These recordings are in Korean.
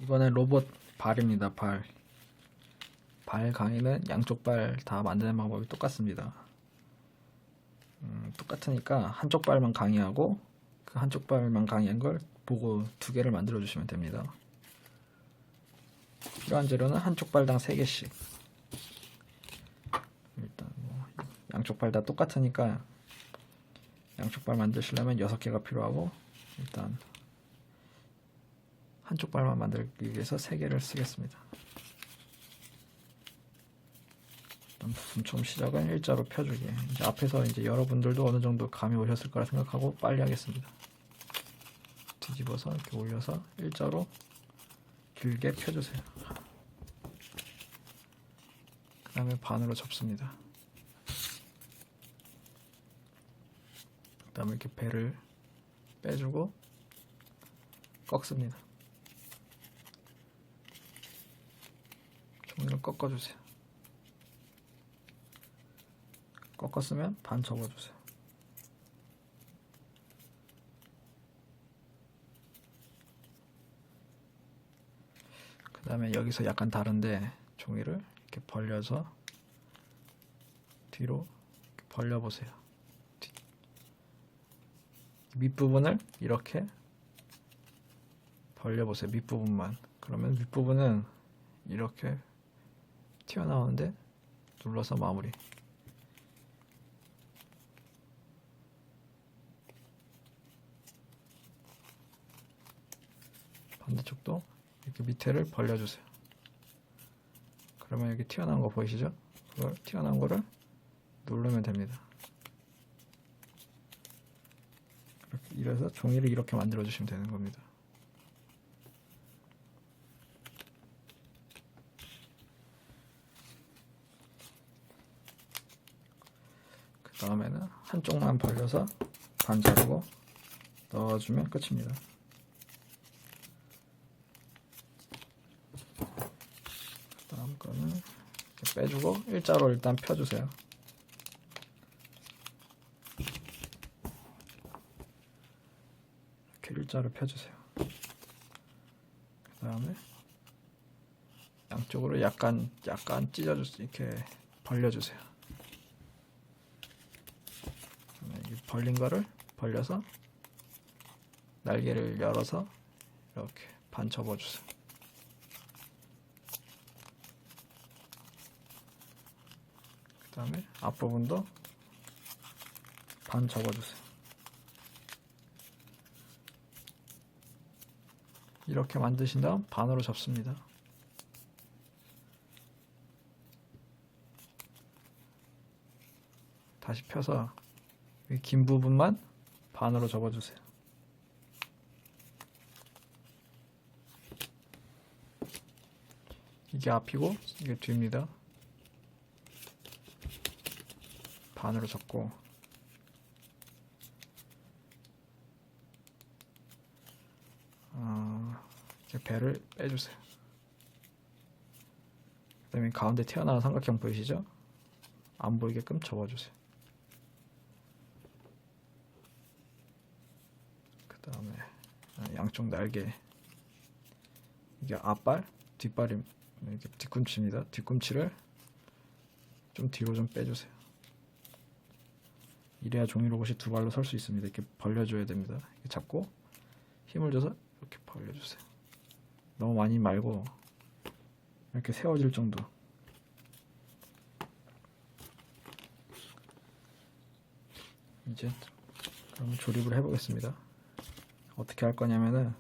이번엔 로봇 발입니다. 발 강의는 양쪽 발 다 만드는 방법이 똑같습니다. 똑같으니까 한쪽 발만 강의하고 그 한쪽 발만 강의한 걸 보고 두 개를 만들어 주시면 됩니다. 필요한 재료는 한쪽 발당 3개씩. 일단 양쪽 발 다 똑같으니까 양쪽 발 만드시려면 6개가 필요하고, 일단 한쪽 발만 만들기 위해서 3개를 쓰겠습니다. 일단 부품 처음 시작은 일자로 펴주기. 이제 앞에서 이제 여러분들도 어느 정도 감이 오셨을 거라 생각하고 빨리 하겠습니다. 뒤집어서 이렇게 올려서 일자로 길게 펴주세요. 그 다음에 반으로 접습니다. 그 다음에 이렇게 배를 빼주고 꺾습니다. 종이를 꺾어주세요. 꺾었으면 반 접어주세요. 그 다음에 여기서 약간 다른데 종이를 이렇게 벌려서 뒤로 이렇게 벌려보세요. 밑부분을 이렇게 벌려보세요. 밑부분만. 그러면 윗부분은 이렇게 튀어나오는데 눌러서 마무리. 반대쪽도 이렇게 밑에를 벌려주세요. 그러면 여기 튀어나온 거 보이시죠? 그걸 튀어나온 거를 누르면 됩니다. 이래서 종이를 이렇게 만들어 주시면 되는 겁니다. 그 다음에는 한쪽만 벌려서 반 자르고 넣어주면 끝입니다. 그 다음 거는 이렇게 빼주고 일자로 일단 펴주세요. 이렇게 일자로 펴주세요. 그 다음에 양쪽으로 약간 찢어주세요. 이렇게 벌려주세요. 벌린 거를 벌려서 날개를 열어서 이렇게 반 접어주세요. 그 다음에 앞부분도 반 접어주세요. 이렇게 만드신 다음 반으로 접습니다. 다시 펴서 이 긴 부분만 반으로 접어주세요. 이게 앞이고 이게 뒤입니다. 반으로 접고 이렇게 배를 빼주세요. 그 다음에 가운데 튀어나온 삼각형 보이시죠? 안 보이게끔 접어주세요. 그 다음에 양쪽 날개, 이게 앞발, 뒷발이 이렇게 뒤꿈치입니다. 뒤꿈치를 좀 뒤로 좀 빼주세요. 이래야 종이 로봇이 두 발로 설 수 있습니다. 이렇게 벌려줘야 됩니다. 이렇게 잡고 힘을 줘서 이렇게 벌려주세요. 너무 많이 말고 이렇게 세워질 정도. 이제 그럼 조립을 해보겠습니다. 어떻게 할 거냐면은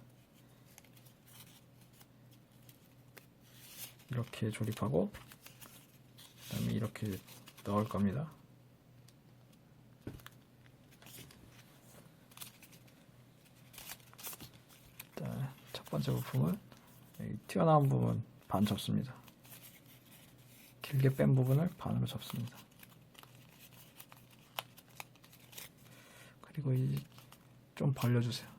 이렇게 조립하고 그 다음에 이렇게 넣을 겁니다. 일단 첫 번째 부품은 튀어나온 부분 반 접습니다. 길게 뺀 부분을 반으로 접습니다. 그리고 좀 벌려주세요.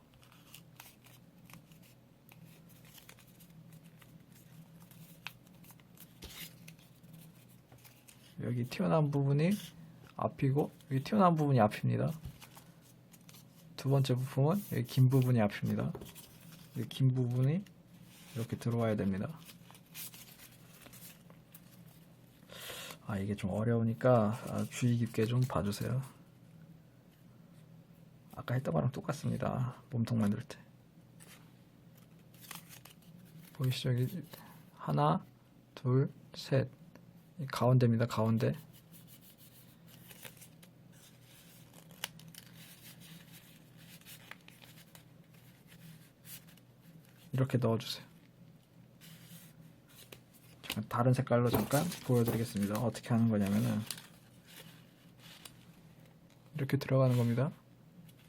여기 튀어나온 부분이 앞이고 여기 튀어나온 부분이 앞입니다. 두 번째 부품은 여기 긴 부분이 앞입니다. 긴 부분이 이렇게 들어와야 됩니다. 이게 좀 어려우니까 주의 깊게 좀 봐주세요. 아까 했던 거랑 똑같습니다. 몸통 만들 때 보이시죠? 여기 하나, 둘, 셋. 이 가운데입니다. 가운데. 이렇게 넣어주세요. 다른 색깔로 잠깐 보여드리겠습니다. 어떻게 하는 거냐면은 이렇게 들어가는 겁니다.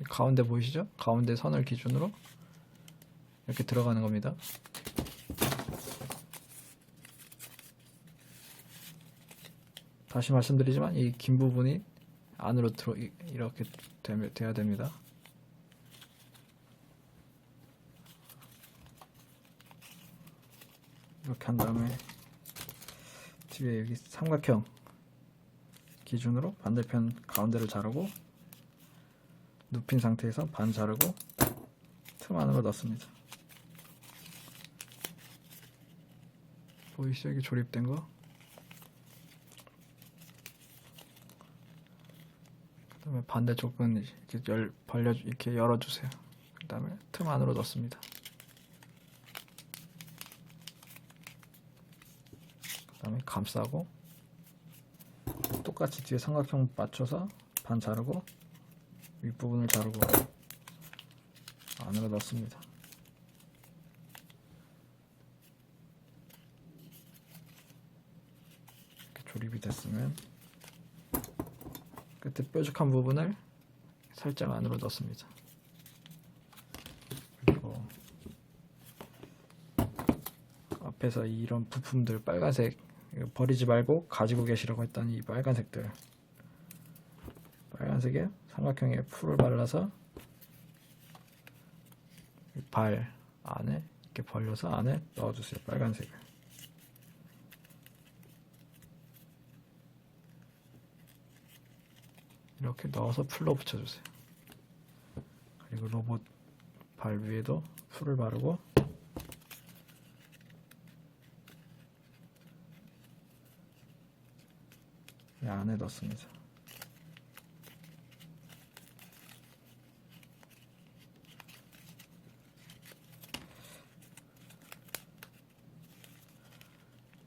가운데 보이시죠? 가운데 선을 기준으로 이렇게 들어가는 겁니다. 다시 말씀드리지만 이 긴 부분이 안으로 이렇게 돼야 됩니다. 이렇게 한 다음에 뒤에 여기 삼각형 기준으로 반대편 가운데를 자르고 눕힌 상태에서 반 자르고 틈 안으로 넣습니다. 보이시죠? 여기 조립된 거. 그 다음에 반대쪽은 이렇게 열어주세요. 그 다음에 틈 안으로 넣습니다. 그 다음에 감싸고 똑같이 뒤에 삼각형 맞춰서 반 자르고 윗부분을 자르고 안으로 넣습니다. 이렇게 조립이 됐으면 끝에 뾰족한 부분을 살짝 안으로 넣습니다. 그리고 앞에서 이런 부품들 빨간색 버리지 말고 가지고 계시라고 했던 이 빨간색들, 빨간색에 삼각형에 풀을 발라서 발 안에 이렇게 벌려서 안에 넣어주세요. 빨간색을. 이렇게 넣어서 풀로 붙여주세요. 그리고 로봇 발 위에도 풀을 바르고 이 안에 넣습니다.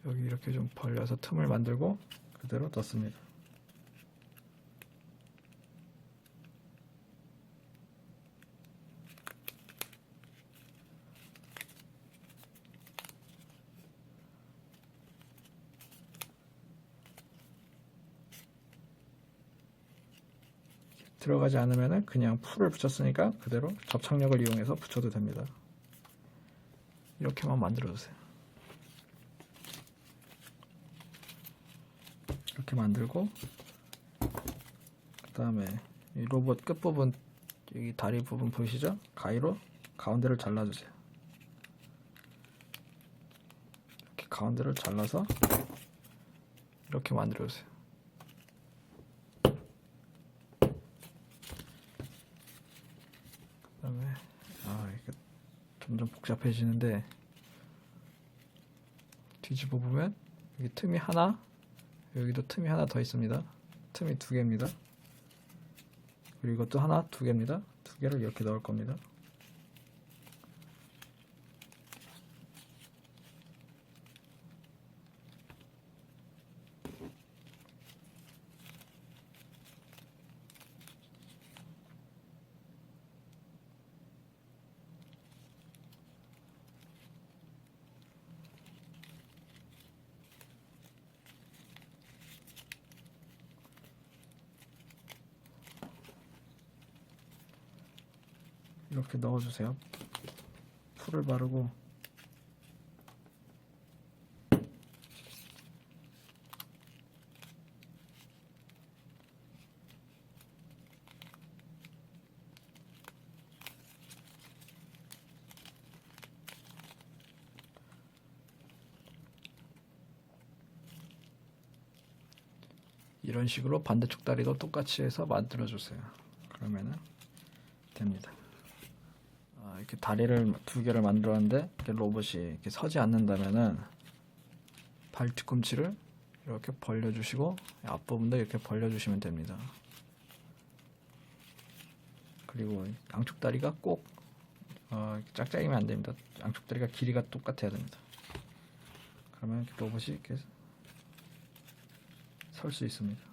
여기 이렇게 좀 벌려서 틈을 만들고 그대로 넣습니다. 들어가지 않으면 그냥 풀을 붙였으니까 그대로 접착력을 이용해서 붙여도 됩니다. 이렇게만 만들어주세요. 이렇게 만들고 그 다음에 이 로봇 끝부분 여기 다리 부분 보이시죠? 가위로 가운데를 잘라주세요. 이렇게 가운데를 잘라서 이렇게 만들어주세요. 그 다음에 이게 점점 복잡해지는데 뒤집어 보면 여기 틈이 하나, 여기도 틈이 하나 더 있습니다. 틈이 두 개입니다. 그리고 이것도 하나, 두 개입니다. 두 개를 이렇게 넣을 겁니다. 이렇게 넣어주세요. 풀을 바르고 이런 식으로 반대쪽 다리도 똑같이 해서 만들어 주세요. 그러면은 됩니다. 이렇게 다리를 두 개를 만들었는데 이렇게 로봇이 이렇게 서지 않는다면은 발 뒤꿈치를 이렇게 벌려주시고 앞부분도 이렇게 벌려주시면 됩니다. 그리고 양쪽 다리가 꼭 짝짝이면 안 됩니다. 양쪽 다리가 길이가 똑같아야 됩니다. 그러면 로봇이 이렇게 설 수 있습니다.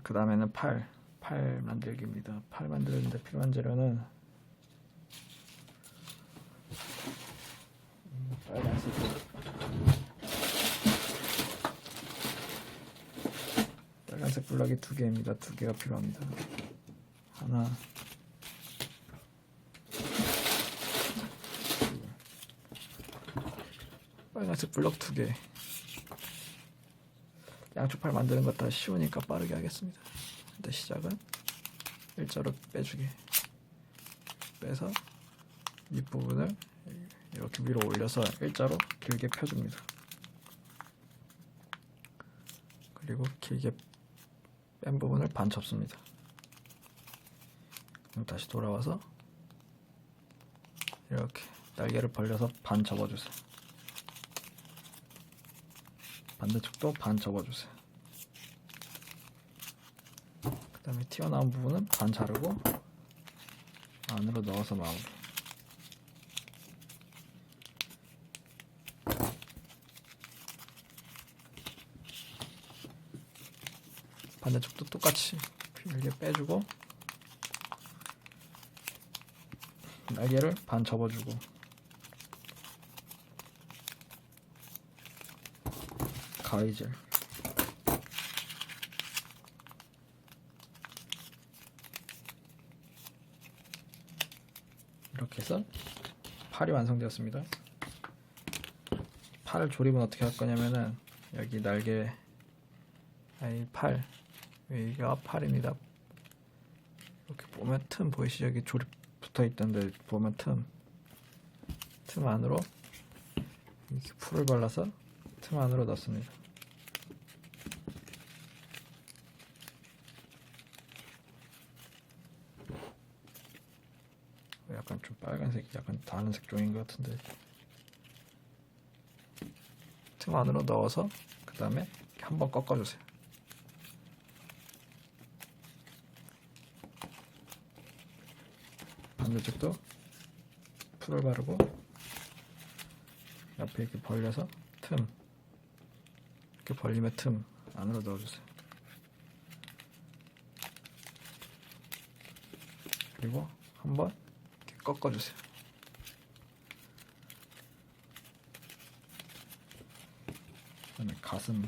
그 다음에는 팔 만들기입니다. 팔 만드는데 필요한 재료는 빨간색 블럭이 2개입니다. 2개가 필요합니다. 하나, 빨간색 블럭 2개. 양쪽 팔 만드는 것 다 쉬우니까 빠르게 하겠습니다. 일단 시작은 일자로 빼주기. 빼서 윗부분을 이렇게 위로 올려서 일자로 길게 펴줍니다. 그리고 길게 뺀 부분을 반 접습니다. 그럼 다시 돌아와서 이렇게 날개를 벌려서 반 접어주세요. 반대쪽도 반 접어주세요. 그 다음에 튀어나온 부분은 반 자르고 안으로 넣어서 마무리. 반대쪽도 똑같이 길게 빼주고 날개를 반 접어주고 가위질 이렇게 해서 팔이 완성되었습니다. 팔 조립은 어떻게 할 거냐면은 여기 날개 팔 여기가 팔입니다. 이렇게 보면 틈 보이시죠? 여기 조립 붙어 있던데 보면 틈 안으로 이렇게 풀을 발라서 틈 안으로 넣습니다. 약간 좀 빨간색이 약간 다른 색종인 것 같은데 틈 안으로 넣어서 그 다음에 한번 꺾어주세요. 반대쪽도 풀을 바르고 옆에 이렇게 벌려서 틈 이렇게 벌림의 틈 안으로 넣어주세요. 그리고 한번 이렇게 꺾어주세요. 그다음에 가슴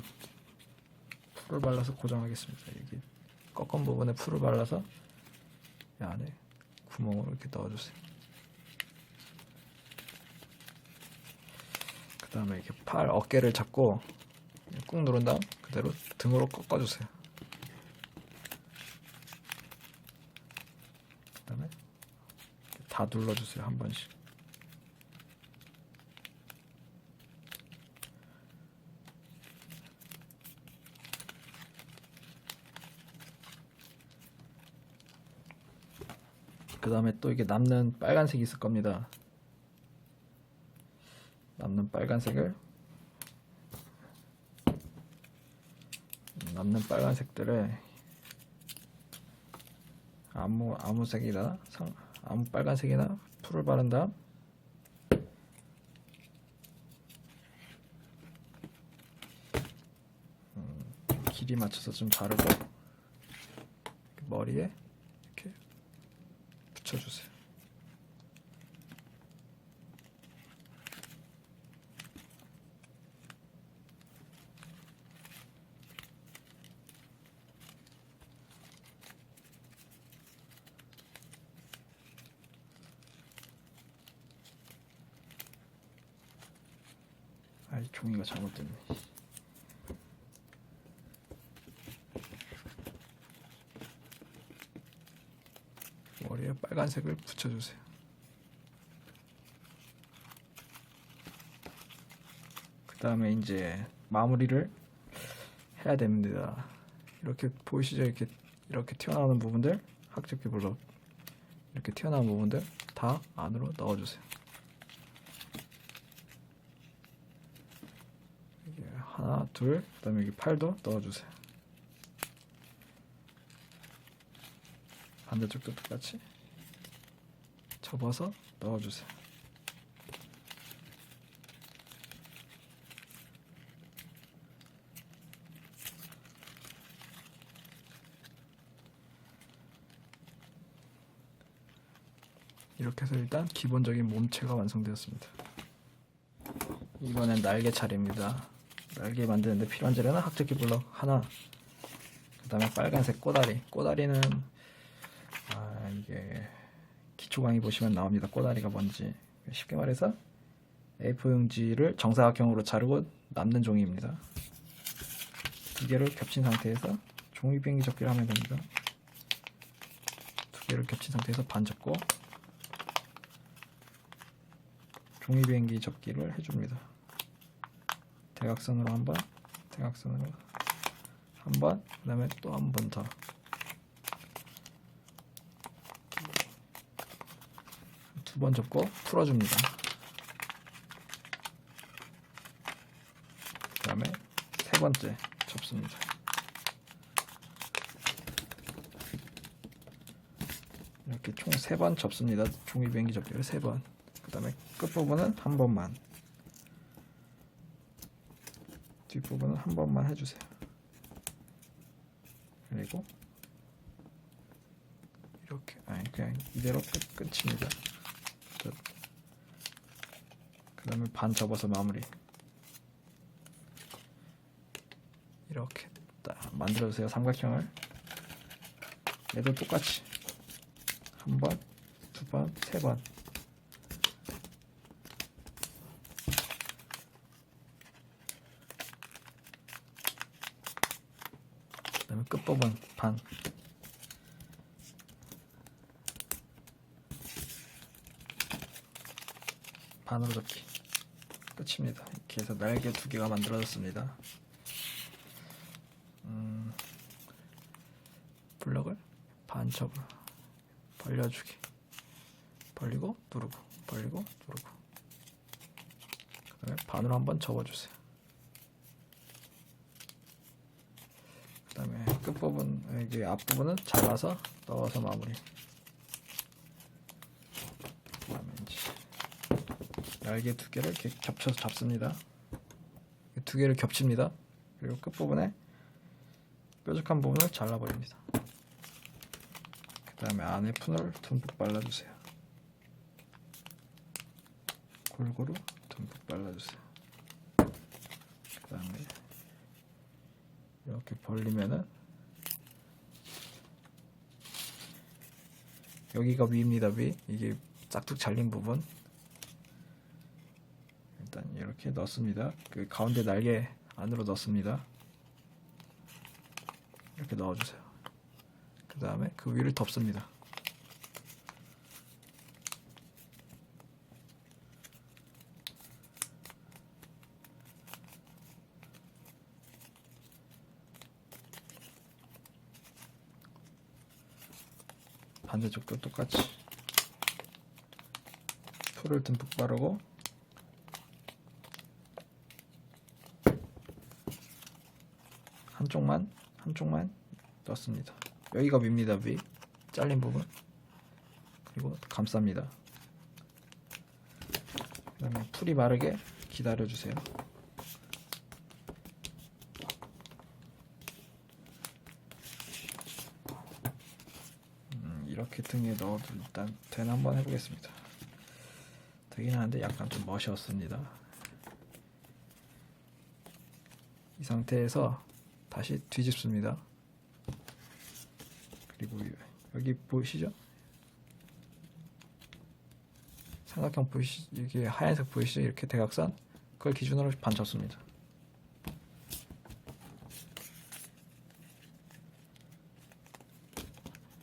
풀을 발라서 고정하겠습니다. 여기 꺾은 부분에 풀을 발라서 이 안에 구멍으로 이렇게 넣어주세요. 그 다음에 이렇게 팔 어깨를 잡고 꾹 누른 다음 그대로 등으로 꺾어주세요. 그 다음에 다 눌러주세요. 한 번씩. 그 다음에 또 이게 남는 빨간색이 있을 겁니다. 남는 빨간색들에 아무 색이나 아무 빨간색이나 풀을 바른 다음 길이 맞춰서 좀 자르고 머리에 이렇게 붙여주세요. 아이 종이가 잘못됐네. 머리에 빨간색을 붙여주세요. 다음에 이제 마무리를 해야 됩니다. 이렇게 보이시죠? 이렇게 튀어나오는 부분들, 학접기 블록 이렇게 튀어나온 부분들 다 안으로 넣어주세요. 이게 하나, 둘, 그다음에 여기 팔도 넣어주세요. 반대쪽도 똑같이 접어서 넣어주세요. 이렇게 해서 일단 기본적인 몸체가 완성되었습니다. 이번엔 날개 차례입니다. 날개 만드는데 필요한 재료는 학접기 블럭 하나, 그 다음에 빨간색 꼬다리. 꼬다리는 이게 기초 강의 보시면 나옵니다. 꼬다리가 뭔지. 쉽게 말해서 A4 용지를 정사각형으로 자르고 남는 종이입니다. 두 개를 겹친 상태에서 종이 비행기 접기를 하면 됩니다. 두 개를 겹친 상태에서 반 접고 종이 비행기 접기를 해줍니다. 대각선으로 한 번, 대각선으로 한 번, 그 다음에 또 한 번 더. 두 번 접고 풀어줍니다. 그 다음에 세 번째 접습니다. 이렇게 총 3번 접습니다. 종이 비행기 접기를 3번. 그 다음에 끝부분은 한 번만, 뒷부분은 한 번만 해주세요. 그리고 이렇게 그냥 이대로 끝입니다. 그 다음에 반 접어서 마무리. 이렇게 딱 만들어주세요. 삼각형을. 얘도 똑같이 한 번, 두 번, 세 번. 그 다음에 끝부분 반. 반으로 접기. 끝입니다. 이렇게 해서 날개 2개가 만들어졌습니다. 블럭을 반접을 벌려주기. 벌리고 누르고, 벌리고 누르고. 그 다음에 반으로 한번 접어주세요. 그 다음에 끝부분, 여기 앞부분은 잘라서 넣어서 마무리. 그 다음에 이제 날개 2개를 이렇게 겹쳐서 잡습니다. 2개를 겹칩니다. 그리고 끝부분에 뾰족한 부분을 잘라버립니다. 그 다음에 안에 푼을 듬뿍 발라주세요. 골고루 듬뿍 발라주세요. 그 다음에 이렇게 벌리면은 여기가 위입니다. 위. 이게 짝둑 잘린 부분. 일단 이렇게 넣습니다. 그 가운데 날개 안으로 넣습니다. 이렇게 넣어주세요. 그 다음에 그 위를 덮습니다. 반대쪽도 똑같이 풀을 듬뿍 바르고 한쪽만 넣습니다. 여기가 위입니다. 위 잘린 부분. 그리고 감쌉니다. 그 다음에 풀이 마르게 기다려주세요. 이렇게 등에 넣어도 일단 되나 한번 해보겠습니다. 되긴 하는데 약간 좀 멋이 없습니다. 이 상태에서 다시 뒤집습니다. 그리고 여기 보이시죠? 삼각형 보이시죠? 이게 하얀색 보이시죠? 이렇게 대각선, 그걸 기준으로 반 접습니다.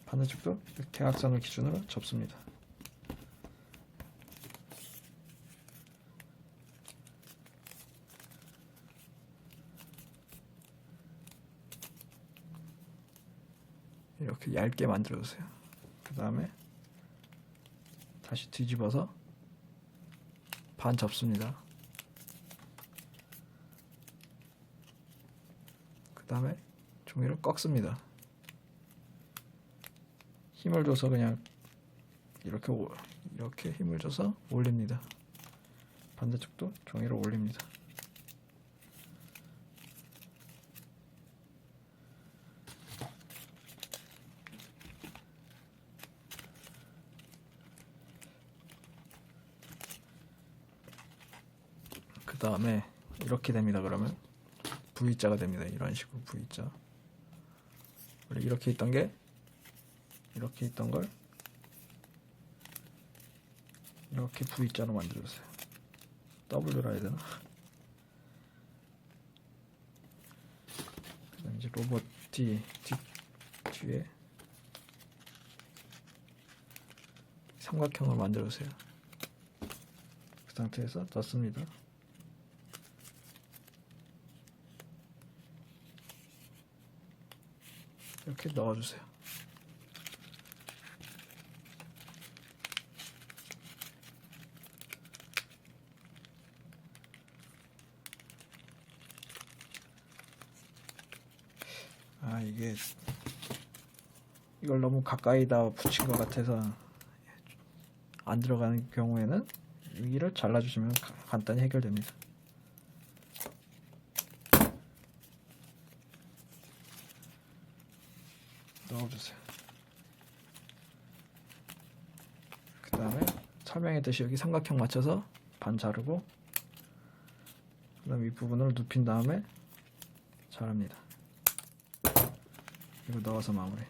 반대쪽도 대각선을 기준으로 접습니다. 얇게 만들어 주세요. 그 다음에 다시 뒤집어서 반 접습니다. 그 다음에 종이를 꺾습니다. 힘을 줘서 그냥 이렇게 힘을 줘서 올립니다. 반대쪽도 종이를 올립니다. 그 다음에 이렇게 됩니다. 그러면 V자가 됩니다. 이런 식으로 V자. 원래 이렇게 있던 걸 이렇게 V자로 만들어주세요. W라 해야 되나? 그다음 이제 로봇 뒤에 삼각형을 만들어주세요. 그 상태에서 넣습니다. 이렇게 넣어주세요. 이걸 너무 가까이다 붙인 것 같아서 안 들어가는 경우에는 여기를 잘라주시면 간단히 해결됩니다. 넣어주세요. 그 다음에 설명했듯이 여기 삼각형 맞춰서 반 자르고 그 다음에 윗부분을 눕힌 다음에 자릅니다. 이거 넣어서 마무리.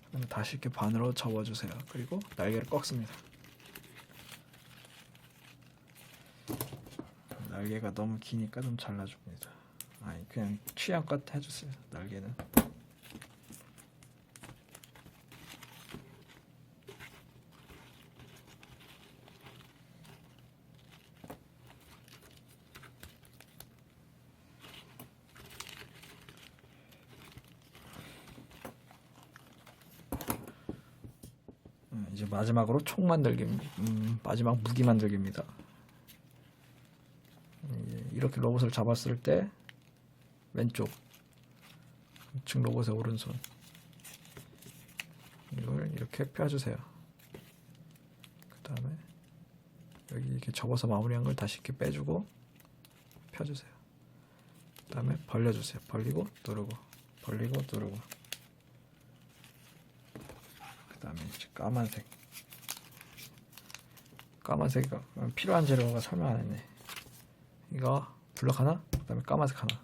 그다음에 다시 이렇게 반으로 접어주세요. 그리고 날개를 꺾습니다. 날개가 너무 기니까 좀 잘라줍니다. 아니 그냥 취향껏 해주세요. 날개는. 이제 마지막으로 총 만들기, 마지막 무기 만들기입니다. 이렇게 로봇을 잡았을 때 왼쪽 우측 로봇의 오른손 이걸 이렇게 펴주세요. 그 다음에 여기 이렇게 접어서 마무리한 걸 다시 이렇게 빼주고 펴주세요. 그 다음에 벌려주세요. 벌리고 누르고 벌리고 누르고. 그 다음에 이제 까만색 필요한 재료가 설명 안 했네. 이거 블럭 하나, 그 다음에 까만색 하나.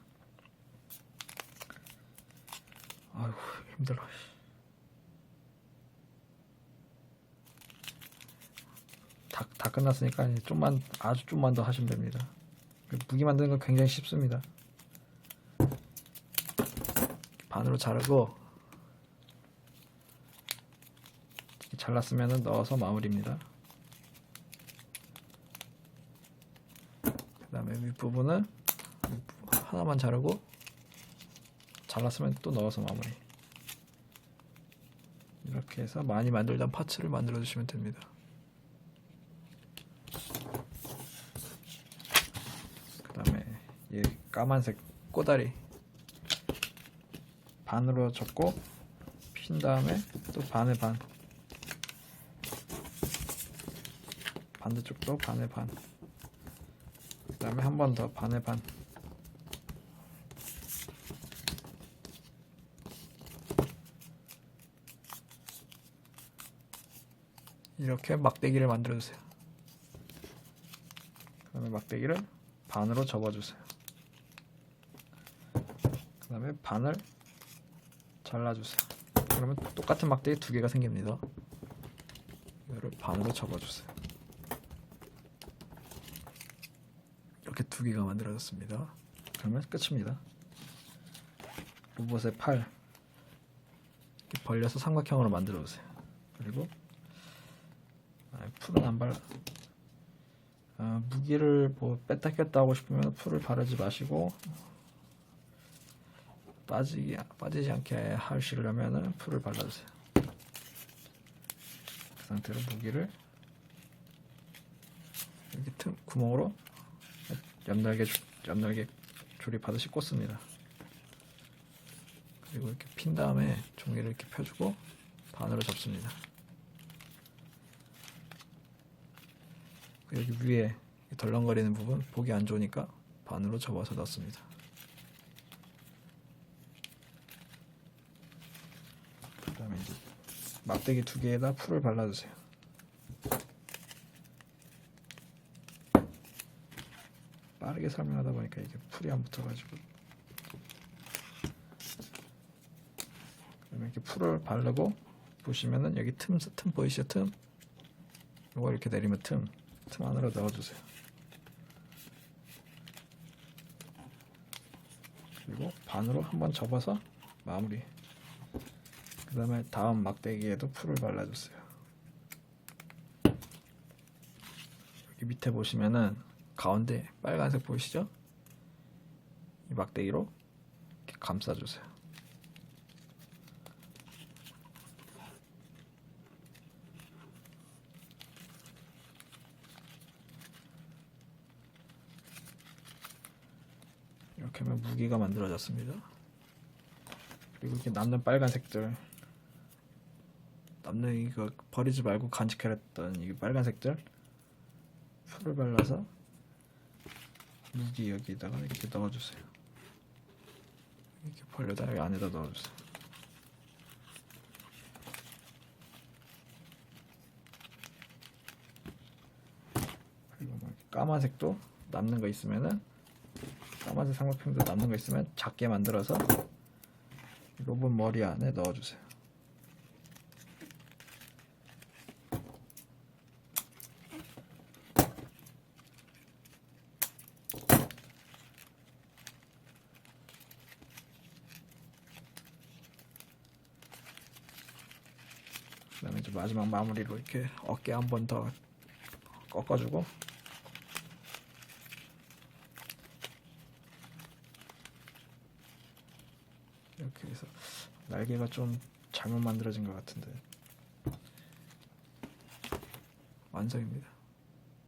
아이고 힘들어. 다 끝났으니까 이제 아주 좀만 더 하시면 됩니다. 무기 만드는 건 굉장히 쉽습니다. 반으로 자르고 잘랐으면 넣어서 마무리입니다. 그 다음에 윗부분은 하나만 자르고 잘랐으면 또 넣어서 마무리. 이렇게 해서 많이 만들던 파츠를 만들어 주시면 됩니다. 그 다음에 이 까만색 꼬다리 반으로 접고 핀 다음에 또 반에 반, 반대쪽도 반에 반, 그 다음에 한 번 더 반에 반. 이렇게 막대기를 만들어 주세요. 그 다음에 막대기를 반으로 접어 주세요. 그 다음에 반을 잘라 주세요. 그러면 똑같은 막대기 두 개가 생깁니다. 이거를 반으로 접어 주세요. 이렇게 두 개가 만들어졌습니다. 그러면 끝입니다. 로봇의 팔 이렇게 벌려서 삼각형으로 만들어 주세요. 그리고 풀은 안 발라. 무기를 뭐 뺐다 꼈다 하고 싶으면 풀을 바르지 마시고 빠지지 않게 하시려면은 풀을 발라주세요. 그 상태로 무기를 여기 틈 구멍으로 옆날개 조립하듯이 꽂습니다. 그리고 이렇게 핀 다음에 종이를 이렇게 펴주고 반으로 접습니다. 여기 위에 덜렁거리는 부분 보기 안 좋으니까 반으로 접어서 넣습니다. 그 다음에 이제 막대기 2개에다 풀을 발라주세요. 빠르게 설명하다 보니까 이게 풀이 안 붙어가지고, 그러면 이렇게 풀을 바르고 보시면은 여기 틈 보이시죠? 틈 이거 이렇게 내리면 틈 안으로 넣어주세요. 그리고 반으로 한번 접어서 마무리. 그 다음에 다음 막대기에도 풀을 발라주세요. 여기 밑에 보시면은 가운데 빨간색 보이시죠? 이 막대기로 이렇게 감싸주세요. 이렇게 하면 무기가 만들어졌습니다. 그리고 이렇게 남는 빨간색들, 남는 이거 버리지 말고 간직해놨던 이 빨간색들 풀을 발라서 무기 여기다가 이렇게 넣어주세요. 이렇게 벌려다 여기 안에다 넣어주세요. 그리고 뭐 까만색도 남는 거 있으면은, 까만색 삼각형도 남는 거 있으면 작게 만들어서 로봇 머리 안에 넣어주세요. 그 다음에 이제 마지막 마무리로 이렇게 어깨 한 번 더 꺾어주고, 이렇게 해서 날개가 좀 잘못 만들어진 것 같은데 완성입니다.